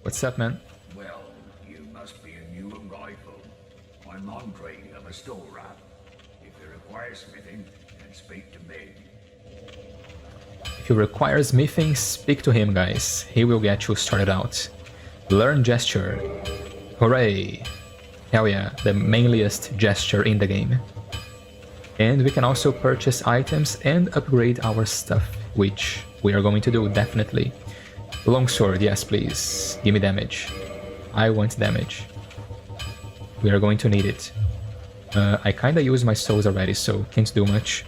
What's up, man? Well, you must be a new arrival. I'm Andre of a store wrap. If you require smithing, then speak to me. If you require smithing, speak to him, guys. He will get you started out. Learn gesture. Hooray! Hell yeah, the manliest gesture in the game. And we can also purchase items and upgrade our stuff, which we are going to do, definitely. Longsword, yes please. Give me damage. I want damage. We are going to need it. I kinda used my souls already, so can't do much.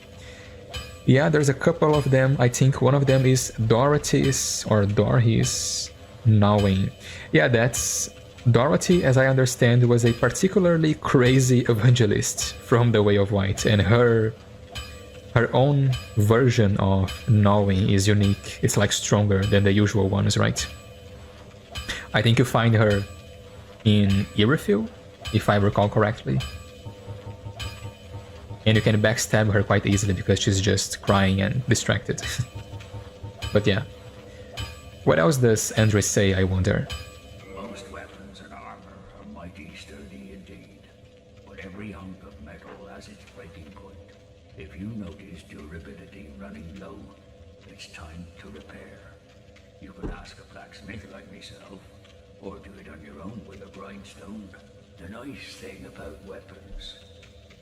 Yeah, there's a couple of them. I think one of them is Dorothy's or Dorothy's Gnawing. Yeah, that's... Dorothy, as I understand, was a particularly crazy evangelist from the Way of White, and her own version of Gnawing is unique. It's like stronger than the usual ones, right? I think you find her in Irithyll, if I recall correctly. And you can backstab her quite easily because she's just crying and distracted. But yeah. What else does Andre say, I wonder? Most weapons and armor are mighty sturdy indeed, but every hunk of metal has its breaking point. If you notice durability running low, it's time to repair. You can ask a blacksmith like myself, or do it on your own with a grindstone. The nice thing about weapons,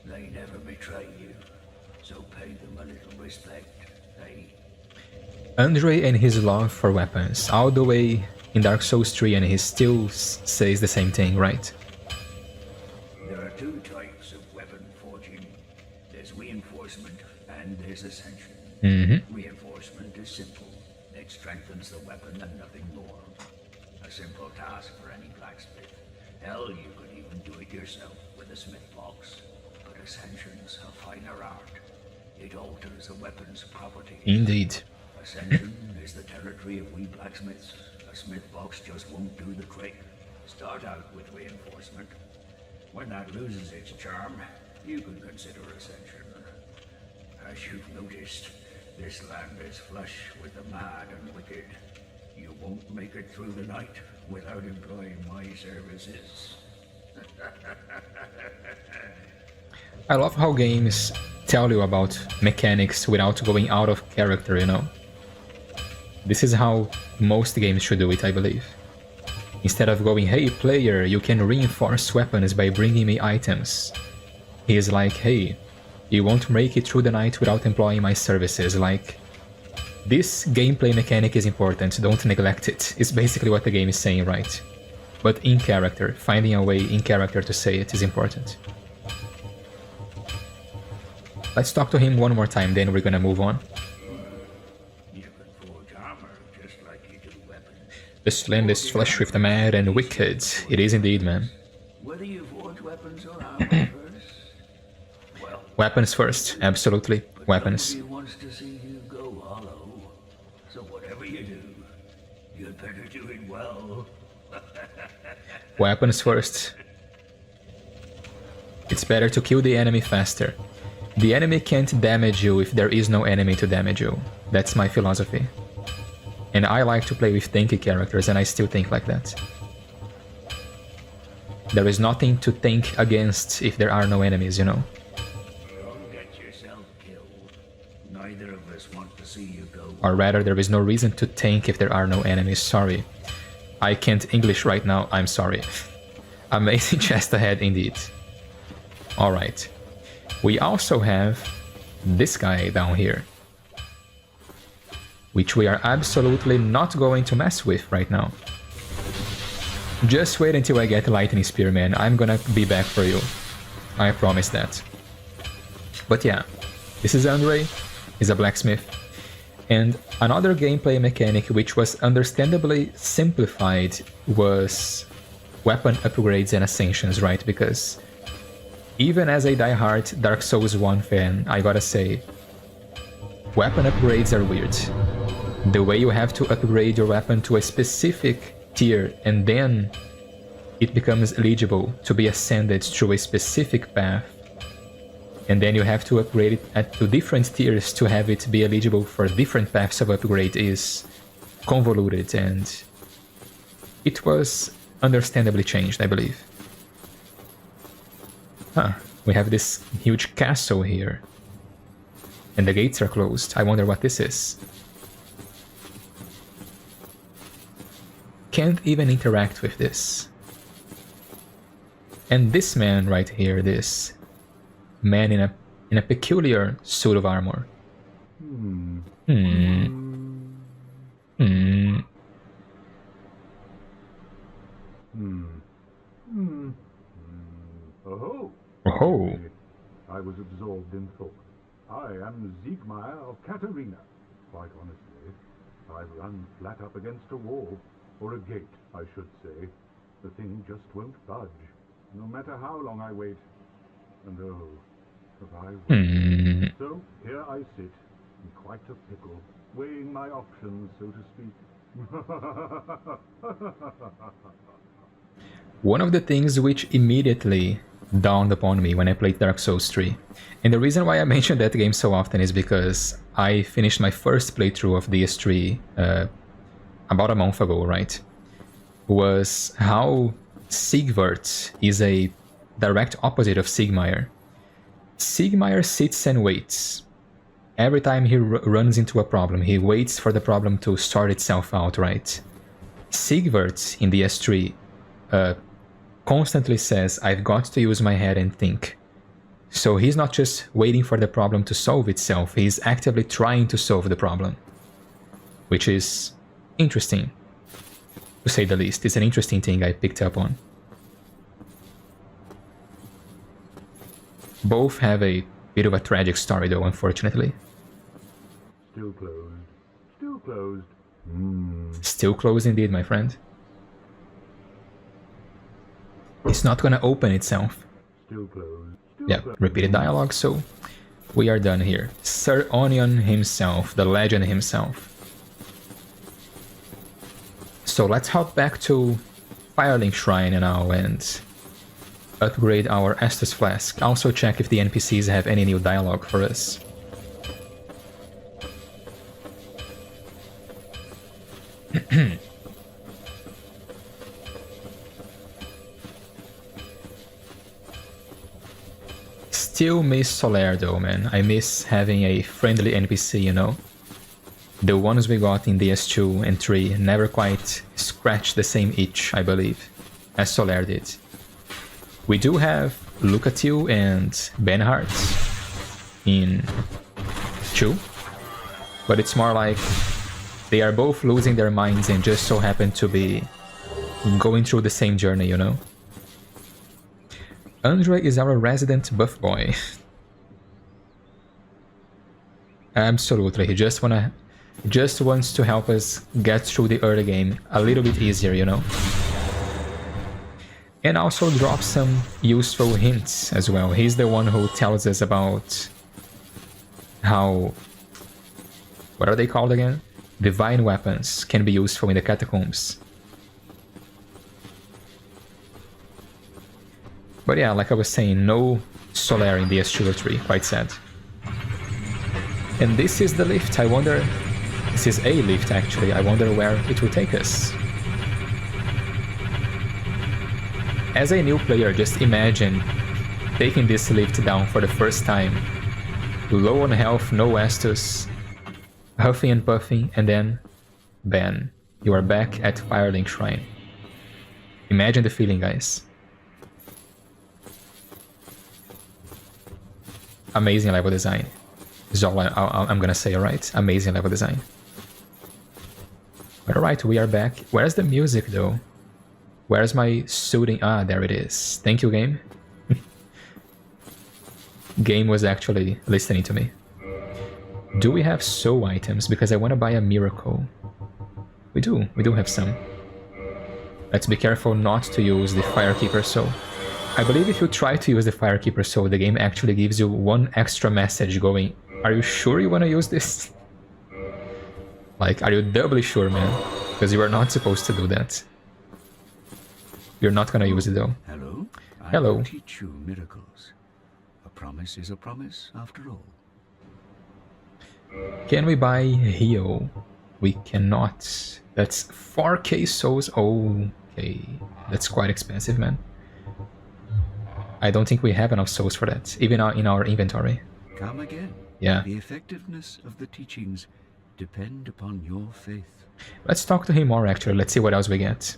they never betray you, so pay them a little respect, eh? Andre and his love for weapons, all the way in Dark Souls 3, and he still says the same thing, right? There are two types of weapon forging. There's reinforcement and there's ascension. Reinforcement is simple. It strengthens the weapon and nothing more. A simple task for any blacksmith. Hell, you could even do it yourself with a smith box. But ascension's a finer art. It alters a weapon's properties. Indeed. Ascension is the territory of we blacksmiths. A smith box just won't do the trick. Start out with reinforcement. When that loses its charm, you can consider ascension. As you've noticed, this land is flush with the mad and wicked. You won't make it through the night without employing my services. I love how games tell you about mechanics without going out of character, you know? This is how most games should do it, I believe. Instead of going, hey player, you can reinforce weapons by bringing me items. He is like, hey, you won't make it through the night without employing my services. Like, this gameplay mechanic is important, don't neglect it. It's basically what the game is saying, right? But in character, finding a way in character to say it is important. Let's talk to him one more time, then we're gonna move on. You can forge armor just like you do weapons. This land is flush with the mad and wicked. It is indeed, man. Whether you forge weapons or armor first, well, Weapons first, absolutely. Weapons. nobody wants to see you go hollow. So whatever you do, you'd better do it well. Weapons first. It's better to kill the enemy faster. The enemy can't damage you if there is no enemy to damage you. That's my philosophy. And I like to play with tanky characters, and I still think like that. There is nothing to tank against if there are no enemies, you know? Don't get yourself killed. Neither of us want to see you go. Or rather, there is no reason to tank if there are no enemies, sorry. I can't English right now, I'm sorry. Amazing chest ahead indeed. Alright. We also have this guy down here, which we are absolutely not going to mess with right now. Just wait until I get Lightning Spear, man. I'm gonna be back for you. I promise that. But yeah, this is Andre. He's a blacksmith. And another gameplay mechanic which was understandably simplified was weapon upgrades and ascensions, right? Because even as a die-hard Dark Souls 1 fan, I gotta say, weapon upgrades are weird. The way you have to upgrade your weapon to a specific tier and then it becomes eligible to be ascended through a specific path, and then you have to upgrade it to different tiers to have it be eligible for different paths of upgrade is convoluted, and It was understandably changed, I believe. Huh, we have this huge castle here. And the gates are closed. I wonder what this is. Can't even interact with this. And this man right here, this man in a peculiar suit of armor. Oh. Oh. I was absorbed in thought. I am Siegmeyer of Carim. Quite honestly, I've run flat up against a wall, or a gate, I should say. The thing just won't budge, no matter how long I wait. And oh, have I waited. So here I sit, in quite a pickle, weighing my options, so to speak. One of the things which immediately dawned upon me when I played Dark Souls 3, and the reason why I mention that game so often is because I finished my first playthrough of DS3 about a month ago, right? Was how Siegward is a direct opposite of Siegmeyer. Siegmeyer sits and waits. Every time he runs into a problem, he waits for the problem to sort itself out, right? Siegward in DS3 constantly says, I've got to use my head and think. So he's not just waiting for the problem to solve itself, he's actively trying to solve the problem. Which is interesting, to say the least. It's an interesting thing I picked up on. Both have a bit of a tragic story though, unfortunately. Still closed. Still closed. Still closed indeed, my friend. It's not gonna open itself. Still closed. Yeah, repeated dialogue, so we are done here. Sir Onion himself, the legend himself. So let's hop back to Firelink Shrine now and upgrade our Estus Flask. Also check if the NPCs have any new dialogue for us. Still miss Solaire though, man. I miss having a friendly NPC, you know? The ones we got in DS2 and 3 never quite scratched the same itch, I believe, as Solaire did. We do have Lucatil and Benhart in 2, but it's more like they are both losing their minds and just so happen to be going through the same journey, you know? Andre is our resident buff boy. Absolutely, he just wants to help us get through the early game a little bit easier, you know? And also drop some useful hints as well. He's the one who tells us about how... what are they called again? Divine weapons can be useful in the catacombs. But yeah, like I was saying, no Solaire in DS2 or 3, quite sad. And this is the lift, I wonder... This is a lift actually, I wonder where it will take us. As a new player, just imagine taking this lift down for the first time. Low on health, no Estus, huffing and puffing, and then... bam. You are back at Firelink Shrine. Imagine the feeling, guys. Amazing level design is all I'm gonna say, alright? Amazing level design. But alright, we are back. Where's the music though? Where's my soothing... Ah, there it is. Thank you, game. Game was actually listening to me. Do we have soul items? Because I want to buy a miracle. We do have some. Let's be careful not to use the Firekeeper soul. I believe if you try to use the Firekeeper soul, the game actually gives you one extra message going, are you sure you want to use this? Like, are you doubly sure, man? Because you are not supposed to do that. You're not gonna use it though. Hello? Hello. I will teach you miracles. A promise is a promise, after all. Can we buy heal? We cannot. That's 4k souls. Okay, that's quite expensive, man. I don't think we have enough souls for that, even in our inventory. Come again. Yeah. The effectiveness of the teachings depend upon your faith. Let's talk to him more, actually. Let's see what else we get.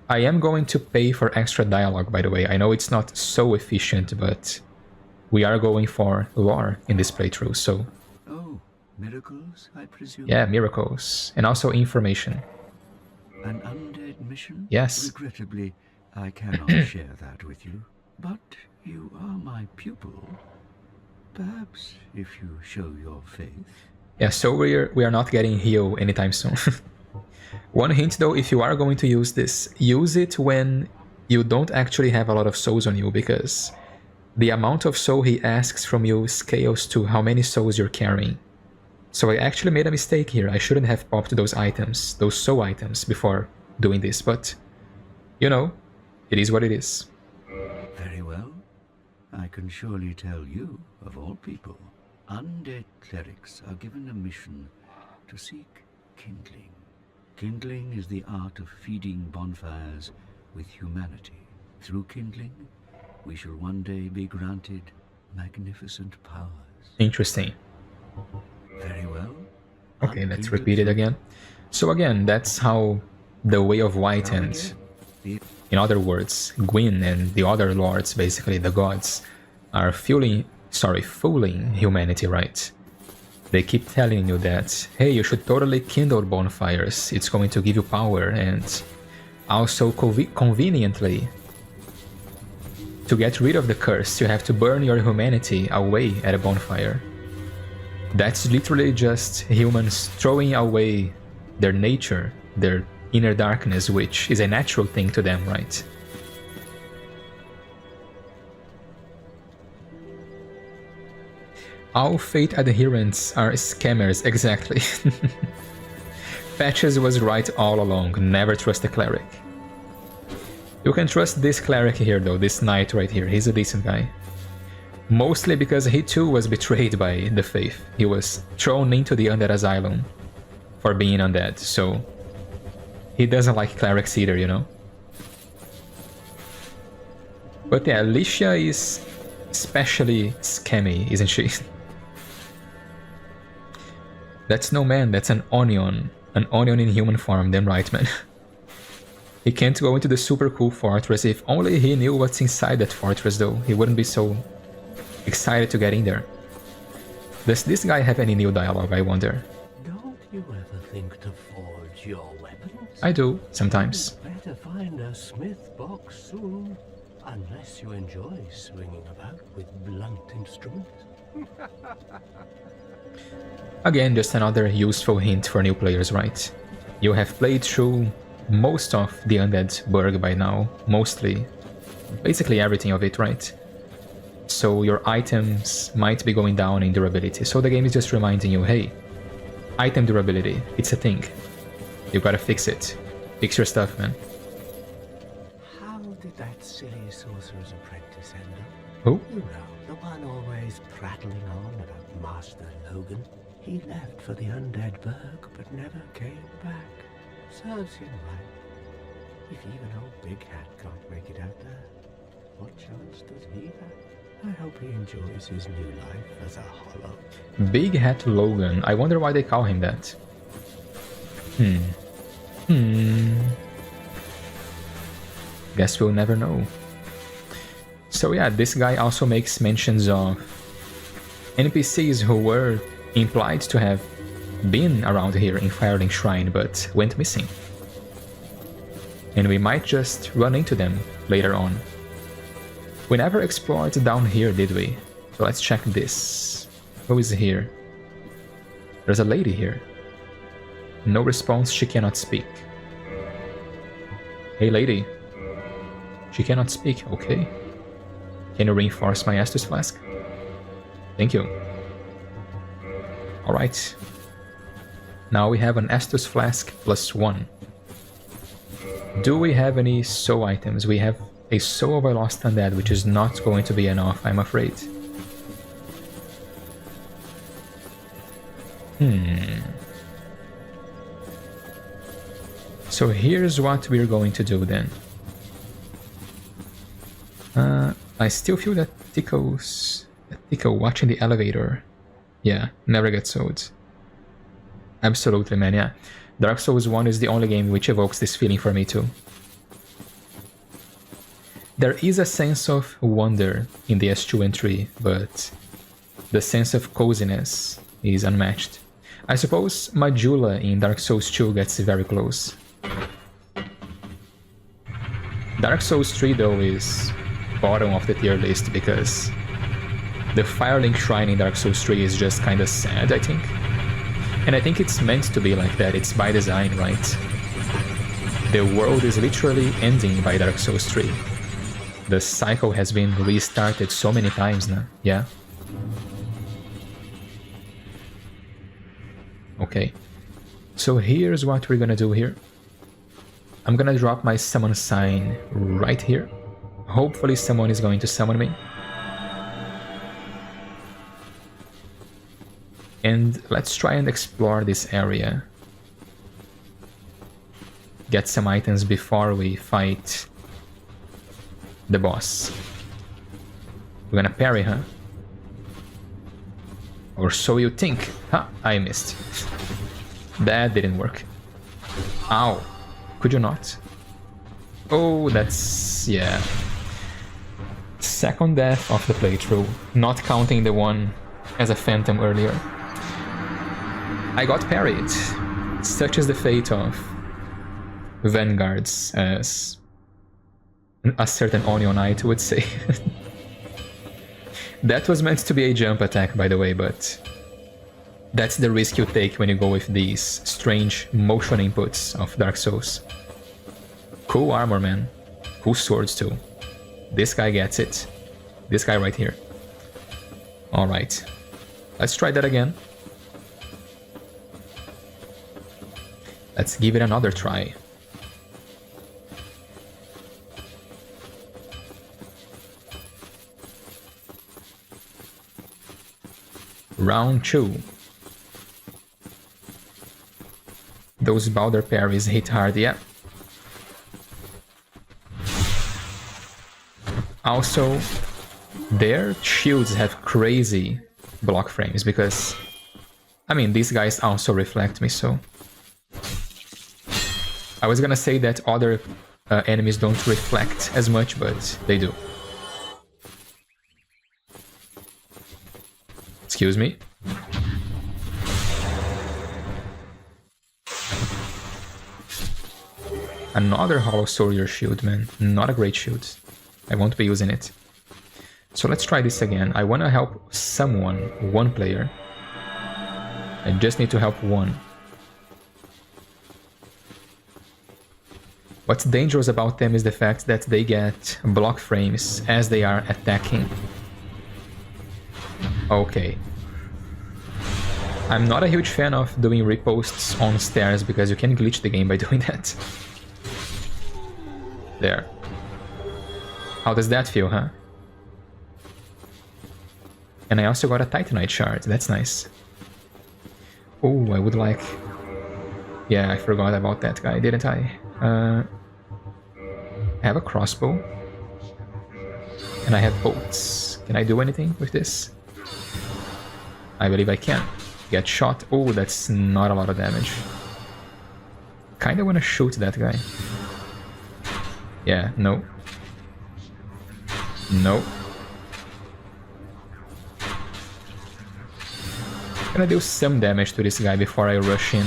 I am going to pay for extra dialogue, by the way. I know it's not so efficient, but we are going for lore in this playthrough, so... Oh, miracles, I presume? Yeah, miracles. And also information. An undead mission? Yes. Regrettably, I cannot share that with you. But you are my pupil. Perhaps if you show your faith. Yeah, so we are not getting heal anytime soon. One hint though, if you are going to use this, use it when you don't actually have a lot of souls on you, because the amount of soul he asks from you scales to how many souls you're carrying. So I actually made a mistake here. I shouldn't have popped those items, those soul items, before doing this, but you know, it is what it is. Very well. I can surely tell you, of all people, undead clerics are given a mission to seek kindling. Kindling is the art of feeding bonfires with humanity. Through kindling, we shall one day be granted magnificent powers. Interesting. Very well. Okay, let's repeat it again. So again, that's how the Way of White ends. In other words, Gwyn and the other lords, basically the gods, are fooling humanity, right? They keep telling you that, hey, you should totally kindle bonfires, it's going to give you power, and also conveniently, to get rid of the curse, you have to burn your humanity away at a bonfire. That's literally just humans throwing away their nature, their inner darkness, which is a natural thing to them, right? All Fate adherents are scammers, exactly. Patches was right all along, never trust a cleric. You can trust this cleric here though, this knight right here, he's a decent guy. Mostly because he too was betrayed by the faith. He was thrown into the Undead Asylum for being undead, so he doesn't like clerics either, you know? But yeah, Alicia is especially scammy, isn't she? That's no man, that's an onion. An onion in human form, damn right, man. He can't go into the super cool fortress. If only he knew what's inside that fortress though, he wouldn't be so excited to get in there. Does this guy have any new dialogue, I wonder? Don't you ever think to forge your weapons? I do, sometimes. You'd better find a smith box soon, unless you enjoy swinging about with blunt instruments. Again, just another useful hint for new players, right? You have played through most of the Undead Burg by now, mostly, basically everything of it, right? So your items might be going down in durability, so the game is just reminding you, hey, item durability, it's a thing. You gotta fix it. Fix your stuff, man. How did that silly sorcerer's apprentice end up? Who? You know, the one always prattling on about Master Logan. He left for the Undead Burg, but never came back. Serves him right. If even old Big Hat can't make it out there, what chance does he have? I hope he enjoys his new life as a hollow. Big Hat Logan. I wonder why they call him that. Guess we'll never know. So yeah, this guy also makes mentions of NPCs who were implied to have been around here in Firelink Shrine but went missing. And we might just run into them later on. We never explored down here, did we? So let's check this. Who is here? There's a lady here. No response, she cannot speak. Hey lady. She cannot speak, okay. Can you reinforce my Estus Flask? Thank you. Alright. Now we have an Estus Flask +1. Do we have any soul items? We have a Soul of a Lost Undead, which is not going to be enough, I'm afraid. So here's what we're going to do then. I still feel that tickle watching the elevator. Yeah, never gets old. Absolutely, man, yeah. Dark Souls 1 is the only game which evokes this feeling for me too. There is a sense of wonder in the S2 and 3, but the sense of coziness is unmatched. I suppose Majula in Dark Souls 2 gets very close. Dark Souls 3 though is bottom of the tier list because the Firelink Shrine in Dark Souls 3 is just kinda sad, I think. And I think it's meant to be like that, it's by design, right? The world is literally ending by Dark Souls 3. The cycle has been restarted so many times now, yeah? Okay, so here's what we're gonna do here. I'm gonna drop my summon sign right here. Hopefully someone is going to summon me. And let's try and explore this area. Get some items before we fight the boss. We're gonna parry, huh? Or so you think. Ha! I missed. That didn't work. Ow. Could you not? Oh, that's... yeah. Second death of the playthrough. Not counting the one as a phantom earlier. I got parried. Such is the fate of vanguards, as a certain Onion Knight would say. That was meant to be a jump attack, by the way, but that's the risk you take when you go with these strange motion inputs of Dark Souls. Cool armor, man. Cool swords, too. This guy gets it. This guy right here. Alright. Let's try that again. Let's give it another try. Round 2. Those Balder parries hit hard, yeah. Also, their shields have crazy block frames because, I mean, these guys also reflect me, so... I was gonna say that other enemies don't reflect as much, but they do. Excuse me. Another Hollow Soldier shield, man. Not a great shield. I won't be using it. So let's try this again. I wanna help someone, one player. I just need to help one. What's dangerous about them is the fact that they get block frames as they are attacking. Okay. I'm not a huge fan of doing riposts on stairs because you can glitch the game by doing that. There. How does that feel, huh? And I also got a Titanite shard, that's nice. Oh, I would like... Yeah, I forgot about that guy, didn't I? I have a crossbow. And I have bolts. Can I do anything with this? I believe I can. Get shot. Oh, that's not a lot of damage. Kinda wanna shoot that guy. Yeah, no. No. I'm gonna do some damage to this guy before I rush in.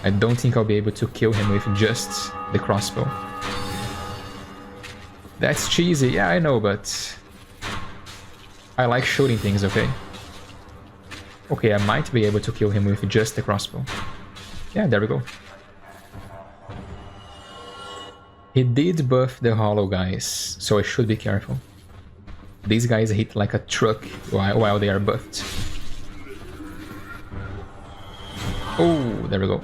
I don't think I'll be able to kill him with just the crossbow. That's cheesy, yeah, I know, but... I like shooting things, okay? Okay, I might be able to kill him with just the crossbow. Yeah, there we go. He did buff the hollow guys, so I should be careful. These guys hit like a truck while they are buffed. Oh, there we go.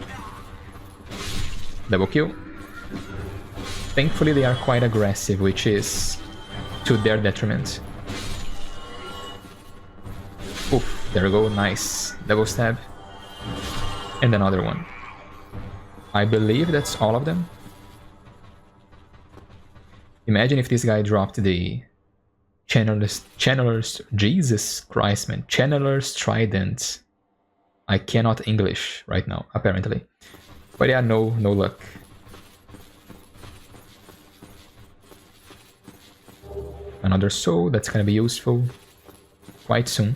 Double kill. Thankfully they are quite aggressive, which is to their detriment. Oof, there we go, nice. Double stab. And another one. I believe that's all of them. Imagine if this guy dropped the Channeler's, Jesus Christ, man. Channeler's Trident. I cannot English right now, apparently. But yeah, no luck. Another soul, that's gonna be useful quite soon.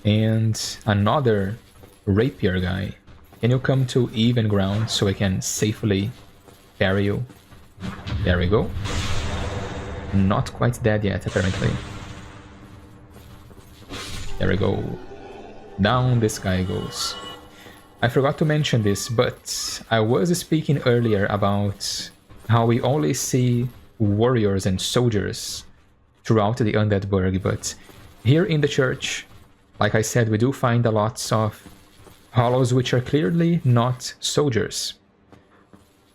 And another rapier guy. Can you come to even ground so I can safely parry you? There we go. Not quite dead yet, apparently. There we go. Down this guy goes. I forgot to mention this, but I was speaking earlier about how we only see warriors and soldiers throughout the Undead Burg, but here in the church, like I said, we do find a lot of hollows which are clearly not soldiers.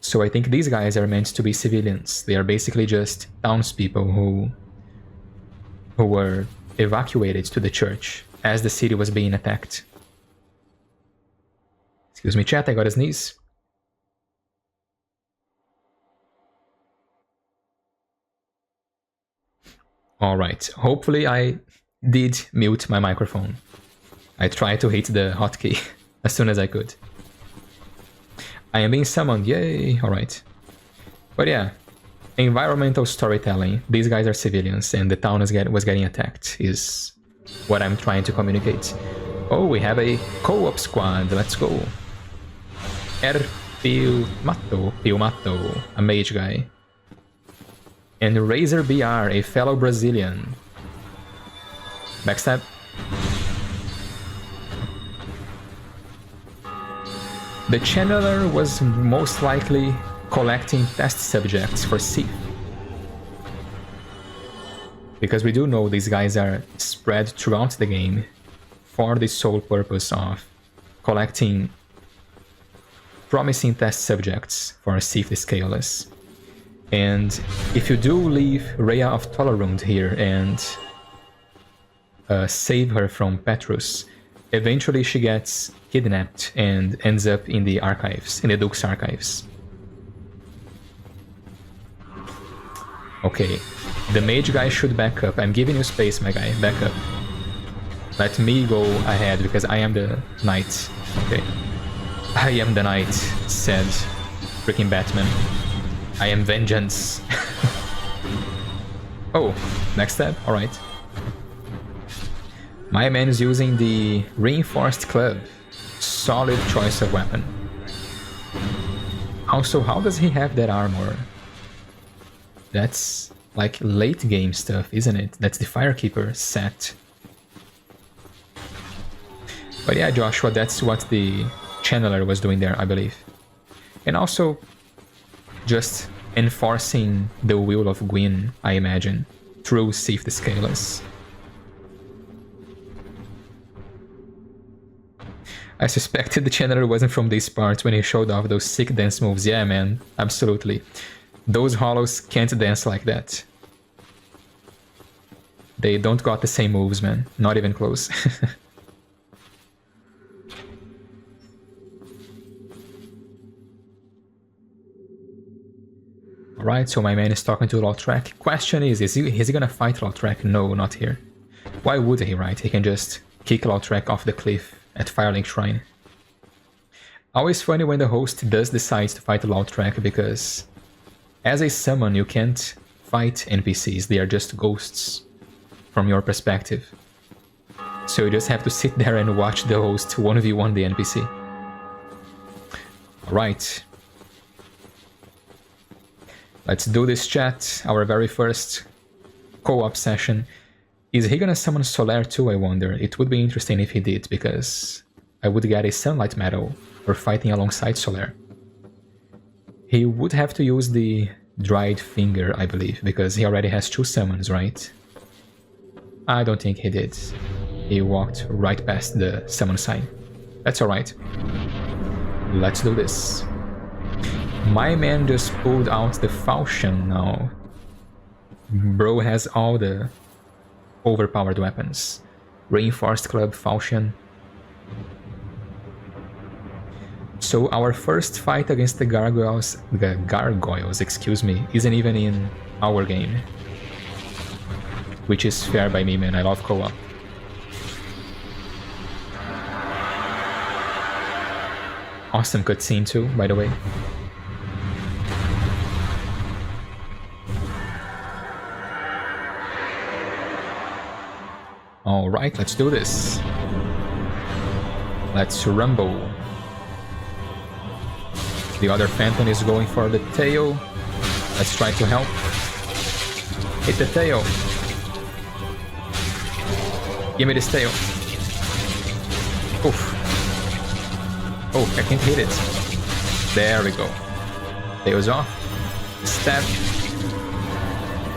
So I think these guys are meant to be civilians. They are basically just townspeople who were evacuated to the church as the city was being attacked. Excuse me, chat, I got a sneeze. Alright, hopefully I did mute my microphone. I tried to hit the hotkey as soon as I could. I am being summoned, yay! Alright. But yeah, environmental storytelling. These guys are civilians and the town was getting attacked, is what I'm trying to communicate. Oh, we have a co-op squad, let's go. Pilmato, a mage guy. And Razor BR, a fellow Brazilian. Backstab. The Channeler was most likely collecting test subjects for Sith. Because we do know these guys are spread throughout the game for the sole purpose of collecting promising test subjects for Sith the Scaleless. And if you do leave Rhea of Tolerund here and save her from Petrus, eventually she gets kidnapped and ends up in the archives, in the Duke's archives. Okay, the mage guy should back up. I'm giving you space, my guy. Back up. Let me go ahead because I am the knight. Okay. I am the knight, said freaking Batman. I am vengeance. Oh, next step? Alright. My man is using the reinforced club. Solid choice of weapon. Also, how does he have that armor? That's like late game stuff, isn't it? That's the Firekeeper set. But yeah, Joshua, that's what the Channeler was doing there, I believe. And also, just enforcing the will of Gwyn, I imagine, through Sif the Scaleless. I suspected the Channeler wasn't from these parts when he showed off those sick dance moves. Yeah, man, absolutely. Those hollows can't dance like that. They don't got the same moves, man. Not even close. Alright, so my man is talking to Lautrec. Question is he gonna fight Lautrec? No, not here. Why would he, right? He can just kick Lautrec off the cliff at Firelink Shrine. Always funny when the host does decide to fight Lautrec, because as a summon you can't fight NPCs, they are just ghosts from your perspective. So you just have to sit there and watch the host 1v1 the NPC. Alright. Let's do this, chat. Our very first co-op session. Is he gonna summon Solaire too, I wonder? It would be interesting if he did, because I would get a Sunlight Medal for fighting alongside Solaire. He would have to use the Dried Finger, I believe, because he already has 2 summons, right? I don't think he did. He walked right past the summon sign. That's alright. Let's do this. My man just pulled out the falchion now. Bro has all the overpowered weapons. Reinforced club, falchion. So our first fight against the gargoyles, excuse me, isn't even in our game. Which is fair by me, man. I love co-op. Awesome cutscene too, by the way. Alright, let's do this. Let's rumble. The other phantom is going for the tail. Let's try to help. Hit the tail. Give me this tail. Oof. Oh, I can't hit it. There we go. Tail's off. Stab.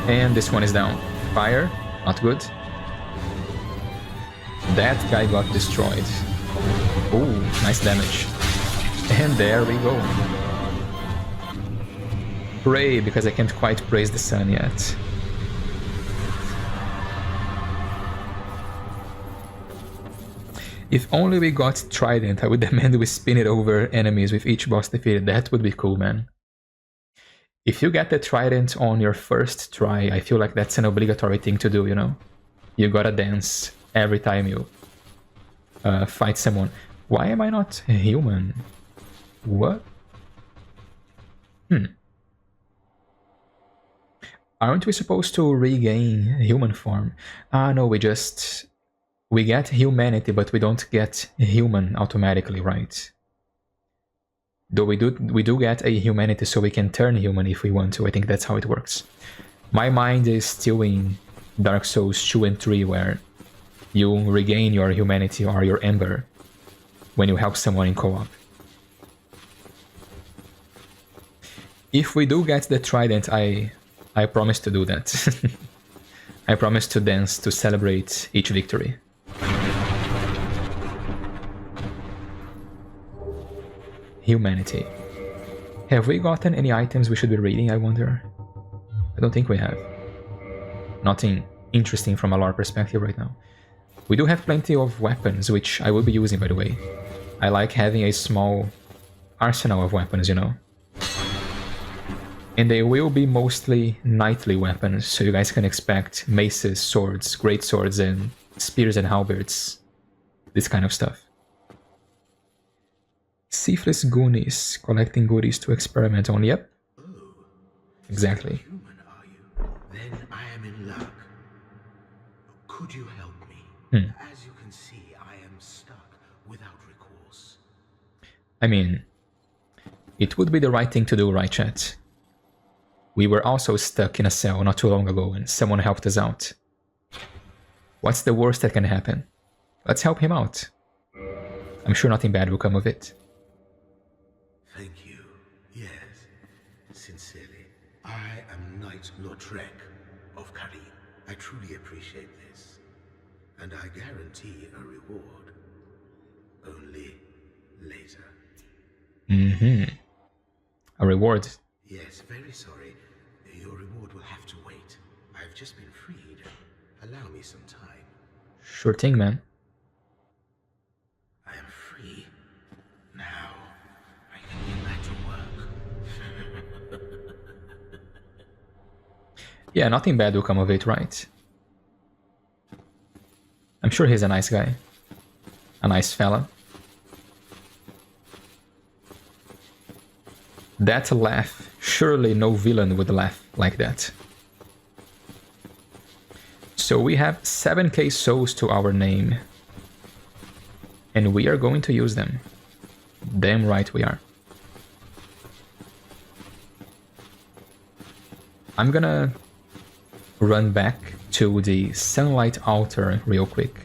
And this one is down. Fire. Not good. That guy got destroyed. Ooh, nice damage. And there we go. Pray, because I can't quite praise the sun yet. If only we got Trident, I would demand we spin it over enemies with each boss defeated. That would be cool, man. If you get the Trident on your first try, I feel like that's an obligatory thing to do, you know? You gotta dance every time you fight someone. Why am I not human? What? Aren't we supposed to regain human form? Ah, no, we get humanity, but we don't get human automatically, right? Though we do get a humanity, so we can turn human if we want to. I think that's how it works. My mind is still in Dark Souls 2 and 3, where you regain your humanity or your ember when you help someone in co-op. If we do get the Trident, I promise to do that. I promise to dance to celebrate each victory. Humanity. Have we gotten any items we should be reading, I wonder? I don't think we have. Nothing interesting from a lore perspective right now. We do have plenty of weapons, which I will be using, by the way. I like having a small arsenal of weapons, you know? And they will be mostly knightly weapons, so you guys can expect maces, swords, great swords, and spears and halberds. This kind of stuff. Seafless Goonies, collecting goodies to experiment on. Yep. Oh, exactly. So human, are you? Then I am in luck. Could you help me? As you can see, I am stuck without recourse. I mean, it would be the right thing to do, right, chat? We were also stuck in a cell not too long ago and someone helped us out. What's the worst that can happen? Let's help him out. I'm sure nothing bad will come of it. Thank you. Yes, sincerely. I am Knight Lautrec of Carim. I truly appreciate this. And I guarantee a reward. Only later. A reward? Yes, very sorry. Your reward will have to wait. I've just been freed. Allow me some time. Sure thing, man. I am free. Now, I can get back to work. Yeah, nothing bad will come of it, right? I'm sure he's a nice guy. A nice fella. That laugh. Surely no villain would laugh like that. So we have 7k souls to our name. And we are going to use them. Damn right we are. I'm gonna run back to the Sunlight Altar real quick.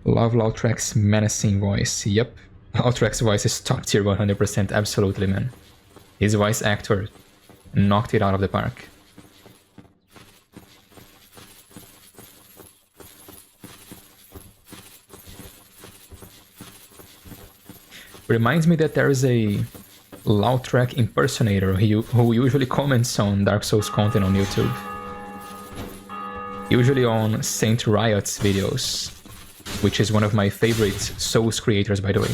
Love Lautrec's menacing voice. Yep, Lautrec's voice is top tier 100%, absolutely, man. His voice actor knocked it out of the park. Reminds me that there is a Lautrec impersonator who usually comments on Dark Souls content on YouTube. Usually on Saint Riot's videos, which is one of my favorite Souls creators, by the way.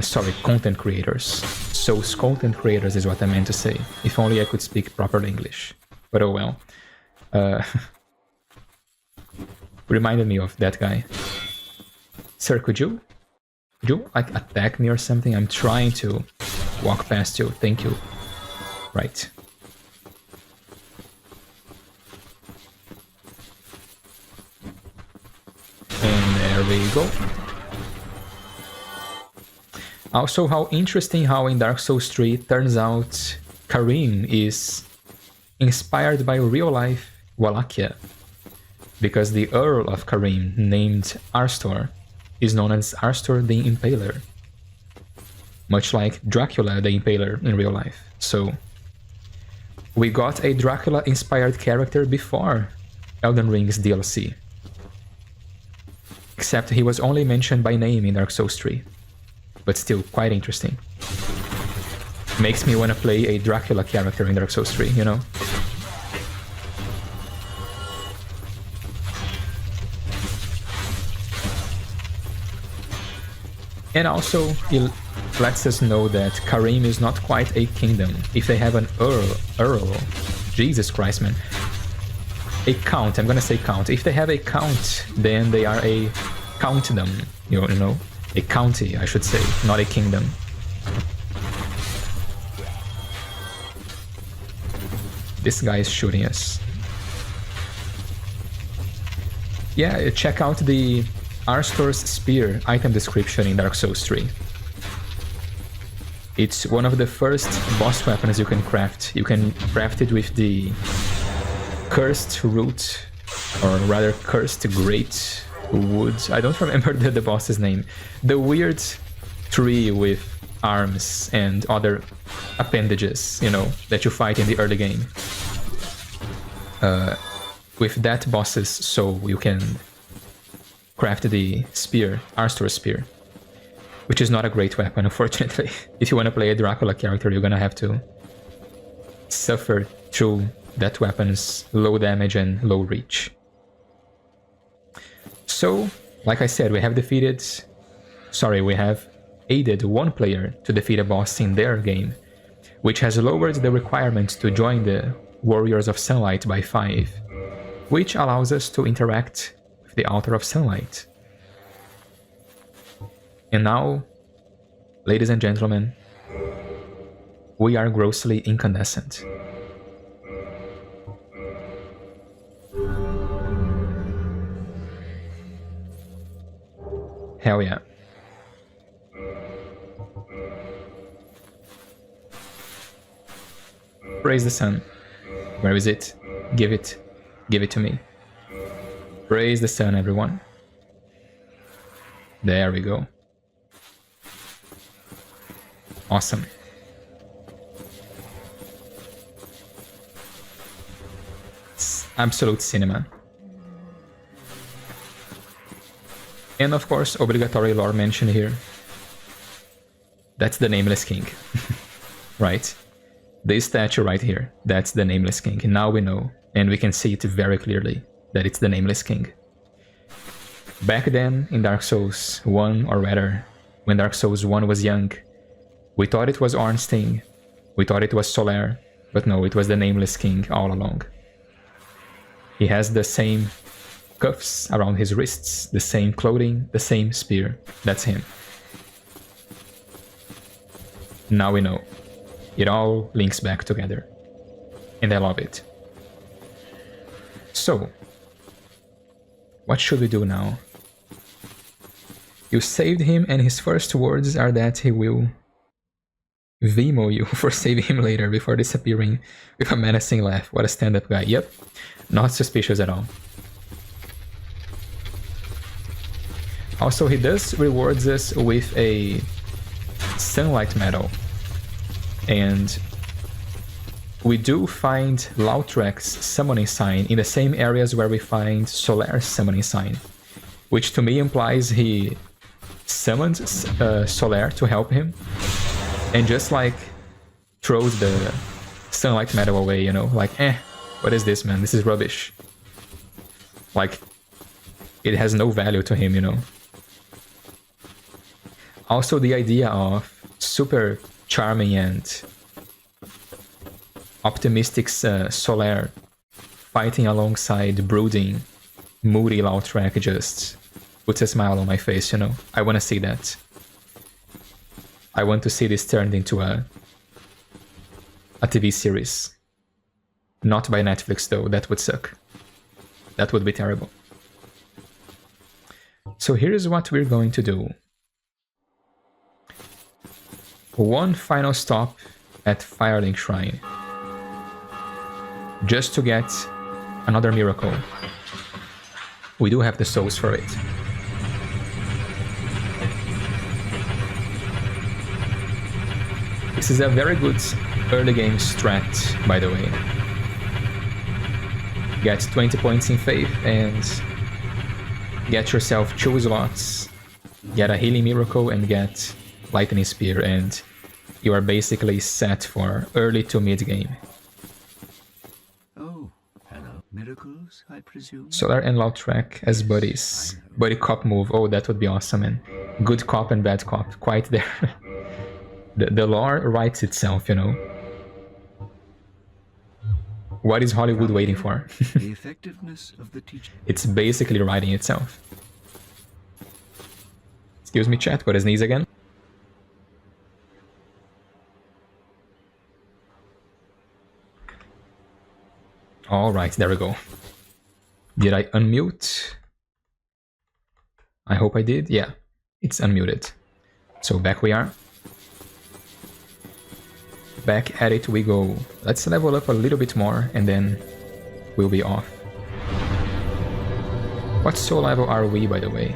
Sorry, content creators. Souls content creators is what I meant to say. If only I could speak proper English. But oh well. Reminded me of that guy. Sir, could you like attack me or something? I'm trying to walk past you. Thank you. Right. And there we go. Also, how interesting how in Dark Souls 3 turns out Carim is inspired by real-life Wallachia, because the Earl of Carim, named Arstor, is known as Arstor the Impaler, much like Dracula the Impaler in real life. So, we got a Dracula-inspired character before Elden Ring's DLC, except he was only mentioned by name in Dark Souls 3. But still quite interesting. Makes me want to play a Dracula character in Dark Souls 3, you know? And also, it lets us know that Carim is not quite a kingdom. If they have an Earl, Jesus Christ, man. A count, I'm gonna say count. If they have a count, then they are a countdom, you know? A county, I should say, not a kingdom. This guy is shooting us. Yeah, check out the Arstor's Spear item description in Dark Souls 3. It's one of the first boss weapons you can craft. You can craft it with the Cursed Root, or rather Cursed Great Wood. I don't remember the boss's name. The weird tree with arms and other appendages, you know, that you fight in the early game. With that boss's soul, you can craft the spear, Arstor's Spear, which is not a great weapon, unfortunately. If you want to play a Dracula character, you're gonna have to suffer through that weapon's low damage and low reach. So, like I said, we have aided one player to defeat a boss in their game, which has lowered the requirement to join the Warriors of Sunlight by 5, which allows us to interact with the Altar of Sunlight. And now, ladies and gentlemen, we are grossly incandescent. Hell yeah. Praise the sun. Where is it? Give it to me. Praise the sun, everyone. There we go. Awesome. It's absolute cinema. And of course, obligatory lore mention here. That's the Nameless King. Right? This statue right here, that's the Nameless King. And now we know, and we can see it very clearly, that it's the Nameless King. Back then, in Dark Souls 1, or rather, when Dark Souls 1 was young, we thought it was Ornstein, we thought it was Solaire, but no, it was the Nameless King all along. He has the same cuffs around his wrists, the same clothing, the same spear. That's him. Now we know. It all links back together. And I love it. So, what should we do now? You saved him, and his first words are that he will Vimo you for saving him later before disappearing with a menacing laugh. What a stand-up guy. Yep, not suspicious at all. Also, he does rewards us with a sunlight medal. And we do find Lautrec's summoning sign in the same areas where we find Solaire's summoning sign, which to me implies he summoned Solaire to help him, and just like throws the sunlight medal away, you know, like, what is this, man? This is rubbish. Like, it has no value to him, you know. Also, the idea of super charming and optimistic Solaire fighting alongside brooding, moody Lautrec just puts a smile on my face, you know? I want to see that. I want to see this turned into a TV series. Not by Netflix though, that would suck. That would be terrible. So here's what we're going to do. One final stop at Firelink Shrine. Just to get another miracle. We do have the souls for it. This is a very good early game strat, by the way. Get 20 points in faith and get yourself 2 slots, get a healing miracle and get lightning spear, and you are basically set for early to mid game. Oh, hello. Miracles, I presume? Solaire and Lautrec as buddies. Buddy cop move. Oh, that would be awesome, man. Good cop and bad cop. Quite there. The lore writes itself, you know. What is Hollywood waiting for? The effectiveness of the teaching. It's basically writing itself. Excuse me, chat. Got his knees again. Alright, there we go. Did I unmute? I hope I did. Yeah, it's unmuted. So back we are. Back at it we go. Let's level up a little bit more and then we'll be off. What soul level are we, by the way?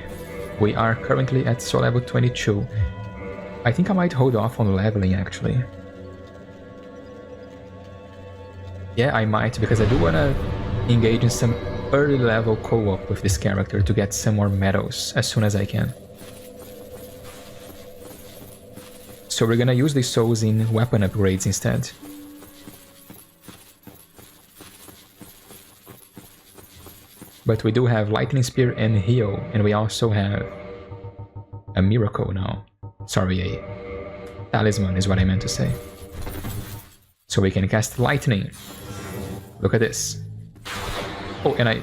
We are currently at soul level 22. I think I might hold off on leveling, actually. Yeah, I might, because I do want to engage in some early level co-op with this character to get some more medals as soon as I can. So we're gonna use these souls in weapon upgrades instead. But we do have Lightning Spear and Heal, and we also have a Miracle now. Sorry, a Talisman is what I meant to say. So we can cast Lightning. Look at this. Oh, and I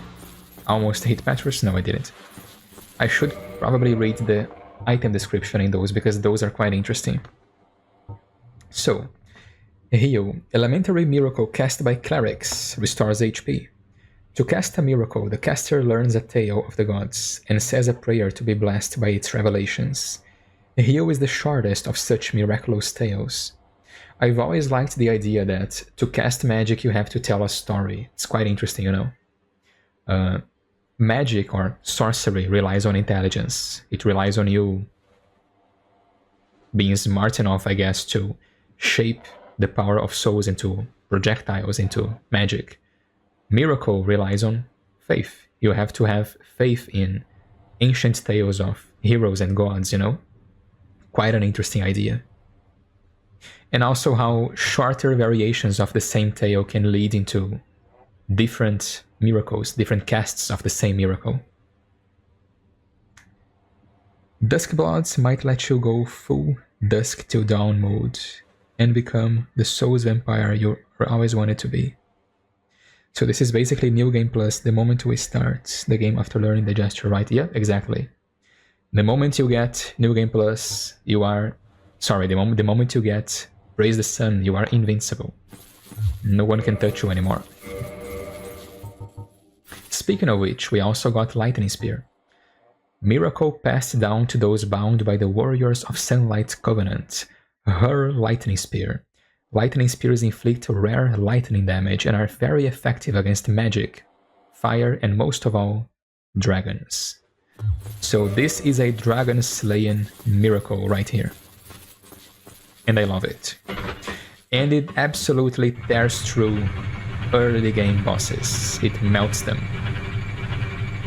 almost hit Petrus? No, I didn't. I should probably read the item description in those, because those are quite interesting. So, Heal, elementary miracle cast by clerics, restores HP. To cast a miracle, the caster learns a tale of the gods and says a prayer to be blessed by its revelations. Heal is the shortest of such miraculous tales. I've always liked the idea that to cast magic you have to tell a story. It's quite interesting, you know. Magic or sorcery relies on intelligence. It relies on you being smart enough, I guess, to shape the power of souls into projectiles, into magic. Miracle relies on faith. You have to have faith in ancient tales of heroes and gods, you know? Quite an interesting idea. And also how shorter variations of the same tale can lead into different miracles, different casts of the same miracle. Duskbloods might let you go full dusk till dawn mode and become the Souls Vampire you always wanted to be. So this is basically New Game Plus the moment we start the game after learning the gesture, right? Yeah, exactly. The moment you get New Game Plus, you are... Sorry, the moment you get Praise the Sun, you are invincible. No one can touch you anymore. Speaking of which, we also got Lightning Spear. Miracle passed down to those bound by the Warriors of Sunlight Covenant. Her Lightning Spear. Lightning Spears inflict rare lightning damage and are very effective against magic, fire, and most of all, dragons. So this is a dragon slaying miracle right here. And I love it. And it absolutely tears through early game bosses. It melts them.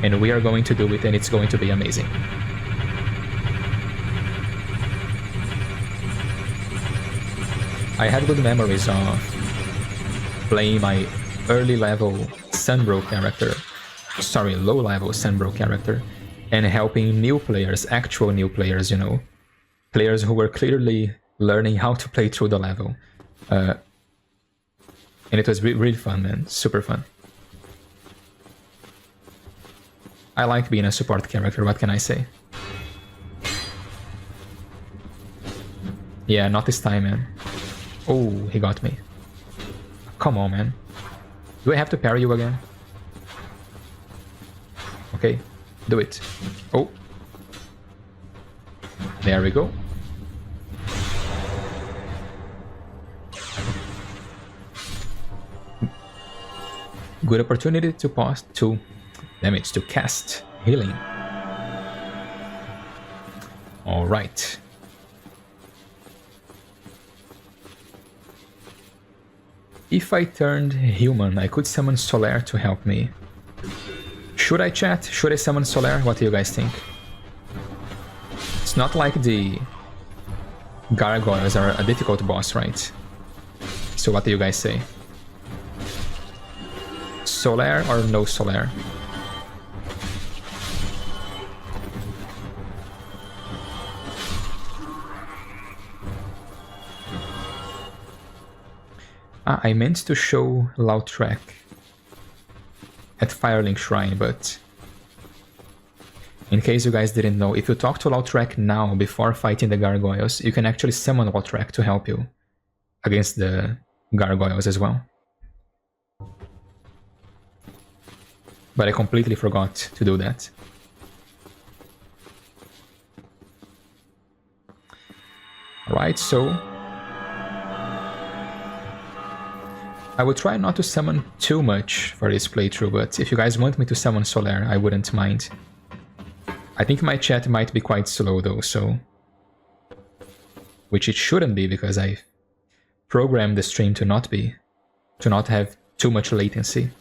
And we are going to do it, and it's going to be amazing. I have good memories of playing my early level Sunbro character, sorry, low level Sunbro character, and helping new players, actual new players, you know, players who were clearly learning how to play through the level. And it was really fun, man. Super fun. I like being a support character, what can I say? Yeah, not this time, man. Oh, he got me. Come on, man. Do I have to parry you again? Okay, do it. Oh. There we go. Good opportunity to pause to damage to cast healing. All right. If I turned human, I could summon Solaire to help me. Should I, chat? Should I summon Solaire? What do you guys think? It's not like the Gargoyles are a difficult boss, right? So what do you guys say? Solaire or no Solaire? I meant to show Lautrec at Firelink Shrine, but in case you guys didn't know, if you talk to Lautrec now before fighting the Gargoyles, you can actually summon Lautrec to help you against the Gargoyles as well. But I completely forgot to do that. Alright, so I will try not to summon too much for this playthrough, but if you guys want me to summon Solaire, I wouldn't mind. I think my chat might be quite slow though, so... Which it shouldn't be, because I programmed the stream to not be. To not have too much latency.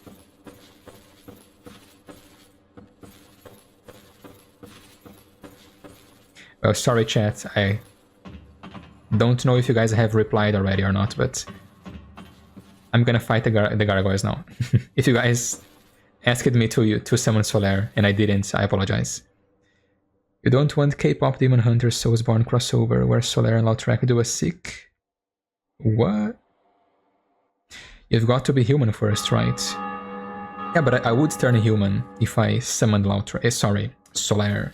Well, sorry chat, I don't know if you guys have replied already or not, but I'm gonna fight the Gargoyles now. If you guys asked me to summon Solaire and I didn't, I apologize. You don't want K-pop Demon Hunter Soulsborne crossover where Solaire and Lautrec do a sick? What? You've got to be human first, right? Yeah, but I would turn human if I summoned Lautrec. Sorry, Solaire.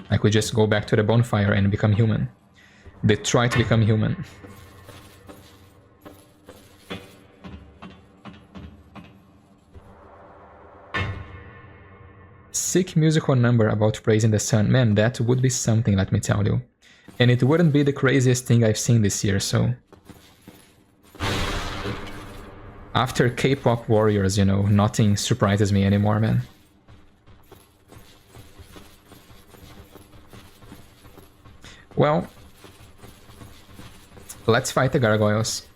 I could just go back to the bonfire and become human. They try to become human. Sick musical number about praising the sun. Man, that would be something, let me tell you. And it wouldn't be the craziest thing I've seen this year, so... After K-pop Warriors, you know, nothing surprises me anymore, man. Well, let's fight the Gargoyles.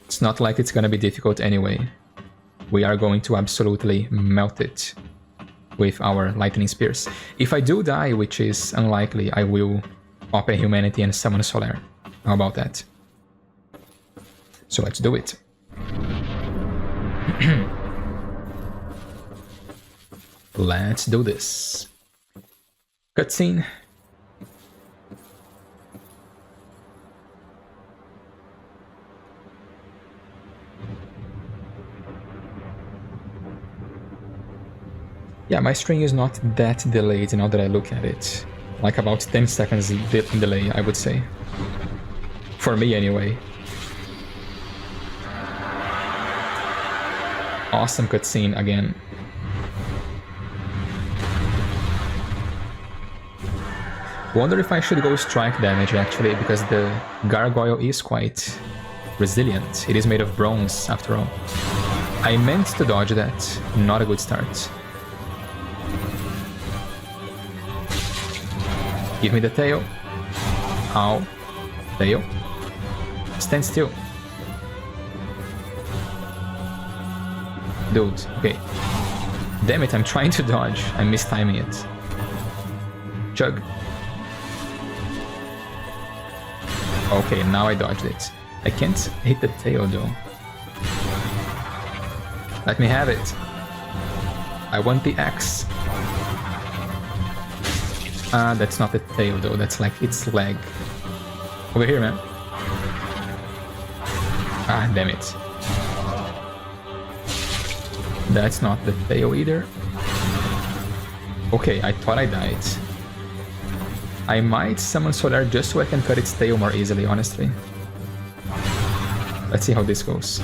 It's not like it's gonna be difficult anyway. We are going to absolutely melt it with our lightning spears. If I do die, which is unlikely, I will open humanity and summon Solaire. How about that? So let's do it. Let's do this. Cutscene. Yeah, my string is not that delayed now that I look at it. Like about 10 seconds delay, I would say. For me, anyway. Awesome cutscene again. Wonder if I should go strike damage, actually, because the Gargoyle is quite resilient. It is made of bronze, after all. I meant to dodge that. Not a good start. Give me the tail. Ow. Tail. Stand still. Dude, okay. Damn it, I'm trying to dodge. I'm mistiming it. Chug. Okay, now I dodged it. I can't hit the tail though. Let me have it. I want the axe. Ah, that's not the tail though, that's like its leg. Over here, man. Ah, damn it. That's not the tail either. Okay, I thought I died. I might summon Solaire just so I can cut its tail more easily, honestly. Let's see how this goes.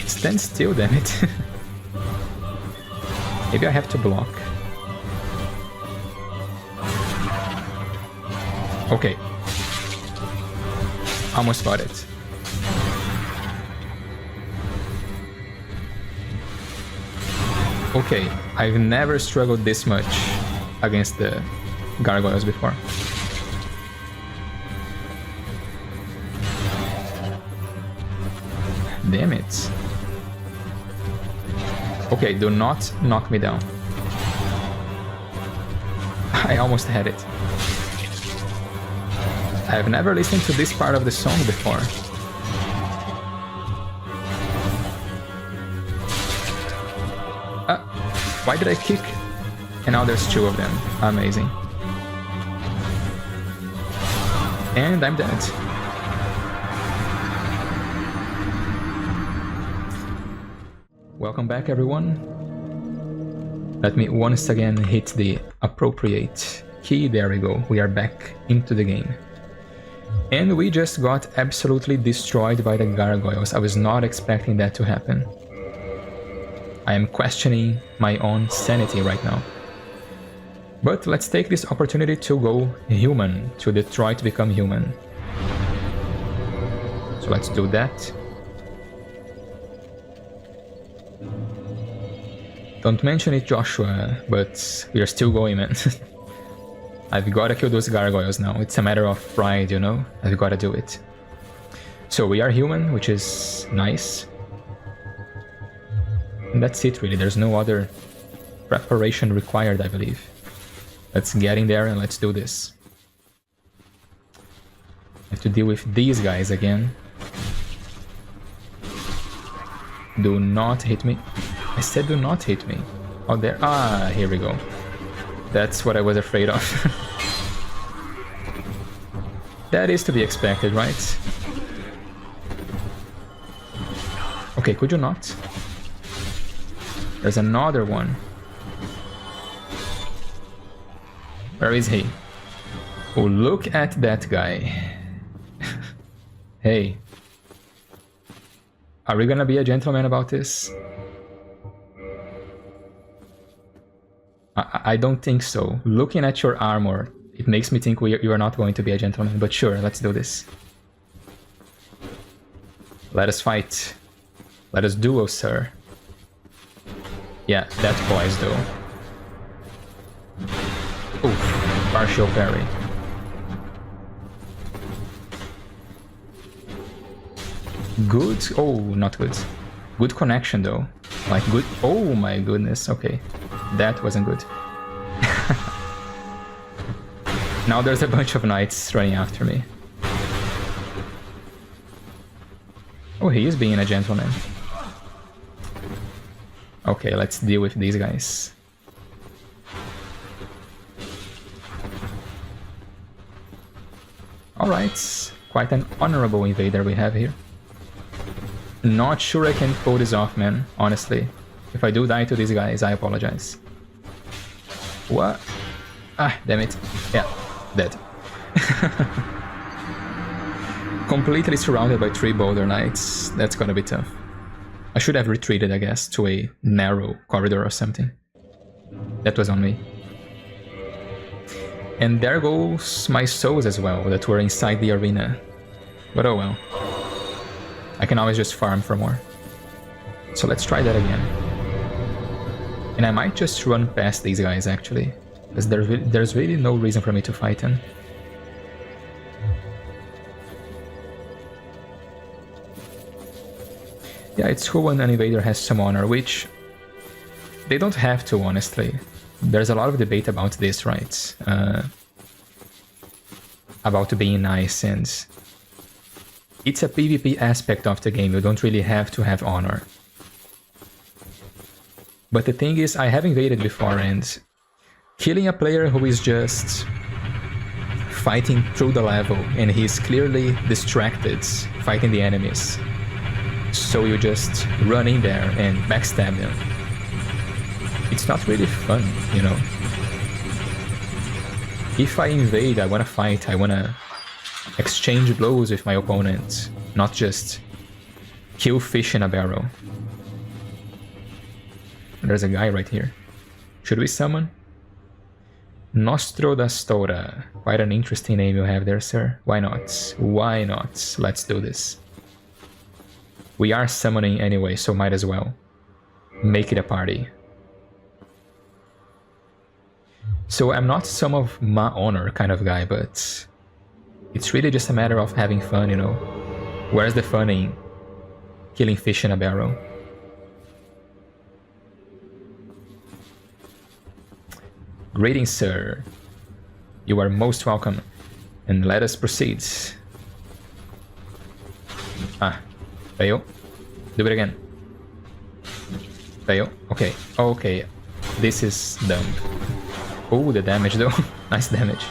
Stand still, damn it. Maybe I have to block. Okay. Almost got it. Okay, I've never struggled this much against the gargoyles before. Damn it. Okay, do not knock me down. I almost had it. I've never listened to this part of the song before. Why did I kick? And now there's two of them. Amazing. And I'm dead. Welcome back, everyone. Let me once again hit the appropriate key. There we go. We are back into the game. And we just got absolutely destroyed by the gargoyles. I was not expecting that to happen. I am questioning my own sanity right now. But let's take this opportunity to go human, to Detroit become human. So let's do that. Don't mention it, Joshua, but we are still going, man. I've gotta kill those gargoyles now. It's a matter of pride, you know? I've gotta do it. So we are human, which is nice. And that's it, really. There's no other preparation required, I believe. Let's get in there and let's do this. I have to deal with these guys again. Do not hit me. I said do not hit me. Oh, there. Ah, here we go. That's what I was afraid of. That is to be expected, right? Okay, could you not? There's another one. Where is he? Oh, look at that guy. Hey. Are we gonna be a gentleman about this? I don't think so. Looking at your armor, it makes me think you are not going to be a gentleman, but sure, let's do this. Let us fight. Let us duel, sir. Yeah, that twice though. Oof, partial parry. Good? Oh, not good. Good connection though. Like good. Oh my goodness, okay. That wasn't good. Now there's a bunch of knights running after me. Oh, he is being a gentleman. Okay, let's deal with these guys. Alright, quite an honorable invader we have here. Not sure I can pull this off, man, honestly. If I do die to these guys, I apologize. What? Ah, damn it. Yeah, dead. Completely surrounded by 3 boulder knights. That's gonna be tough. I should have retreated, I guess, to a narrow corridor or something. That was on me. And there goes my souls as well, that were inside the arena. But oh well. I can always just farm for more. So let's try that again. And I might just run past these guys, actually. Because there's really no reason for me to fight them. Yeah, it's cool when an invader has some honor, which they don't have to, honestly. There's a lot of debate about this, right? About being nice, and it's a PvP aspect of the game. You don't really have to have honor. But the thing is, I have invaded before, and killing a player who is just fighting through the level and he's clearly distracted fighting the enemies. So you just run in there and backstab him. It's not really fun, you know. If I invade, I wanna fight, I wanna exchange blows with my opponent, not just kill fish in a barrel. There's a guy right here. Should we summon? Nostro da Stora. Quite an interesting name you have there, sir. Why not? Why not? Let's do this. We are summoning anyway, so might as well make it a party. So I'm not some of my honor kind of guy, but it's really just a matter of having fun, you know. Where's the fun in killing fish in a barrel? Greetings, sir. You are most welcome. And let us proceed. Ah, fail. Do it again. Fail. Okay, okay. This is dumb. Oh, the damage though. Nice damage.